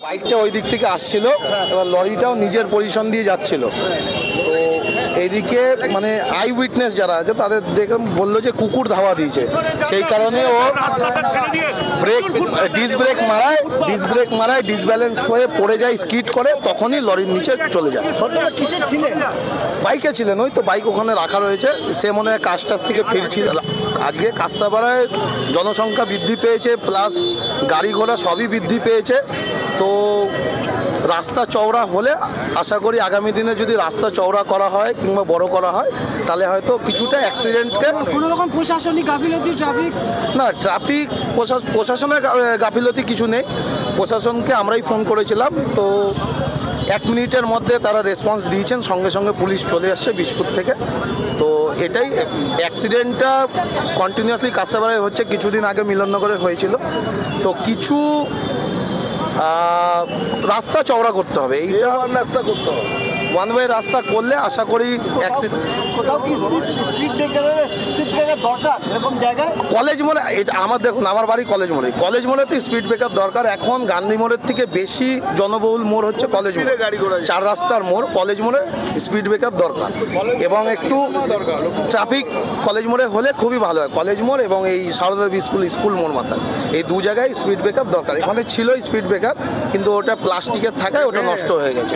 বাইকটা ওই দিক থেকে আসছিল, এবার লরিটাও নিজের পজিশন দিয়ে যাচ্ছিল। তো এইদিকে মানে আই উইটনেস যারা আছে তাদের দেখে বললো যে কুকুর ধাওয়া দিয়েছে, সেই কারণে ও ডিস ব্রেক মারায় ডিসব্যালেন্স হয়ে পড়ে যায়, স্কিড করে, তখনই লরির নিচে চলে যায়। বাইকে ছিলেন, ওই তো বাইক ওখানে রাখা রয়েছে, সে মনে হয় কাজ থেকে ফিরছিল। আজকে কাঁসাপাড়ায় জনসংখ্যা বৃদ্ধি পেয়েছে, প্লাস গাড়ি ঘোড়া সবই বৃদ্ধি পেয়েছে। তো রাস্তা চওড়া হলে আশা করি আগামী দিনে যদি রাস্তা চওড়া করা হয় কিংবা বড় করা হয় তাহলে হয়তো কিছুটা অ্যাক্সিডেন্টকে কোনো রকম প্রশাসনিক গাফিলতি ট্রাফিক প্রশাসনের গাফিলতি কিছু নেই। প্রশাসনকে আমরাই ফোন করেছিলাম, তো 1 মিনিটের মধ্যে তারা রেসপন্স দিয়েছেন, সঙ্গে সঙ্গে পুলিশ চলে আসছে বিশপুর থেকে। তো এটাই অ্যাক্সিডেন্টটা কন্টিনিউয়াসলি কাঁসাপাড়ায় হচ্ছে, কিছুদিন আগে মিলননগরে হয়েছিল। তো কিছু রাস্তা চওড়া করতে হবে, এইটা রাস্তা করতে হবে, ওয়ান ওয়ে রাস্তা করলে আশা করি কলেজ মোড়ে, এটা আমার দেখুন আমার বাড়ি কলেজ মোড়ে তো স্পিড ব্রেকার দরকার। এখন গান্ধী মোড়ের থেকে বেশি জনবহুল মোড় হচ্ছে কলেজ মোড়, 4 রাস্তার মোড়। কলেজ মোড়ে স্পিড ব্রেকার দরকার এবং একটু ট্রাফিক কলেজ মোড়ে হলে খুবই ভালো হয়। কলেজ মোড় এবং এই সারদা স্কুল মোড় মাথায় এই 2 জায়গায় স্পিড ব্রেকার দরকার। এখানে ছিল স্পিড ব্রেকার কিন্তু ওটা প্লাস্টিকের থাকায় ওটা নষ্ট হয়ে গেছে।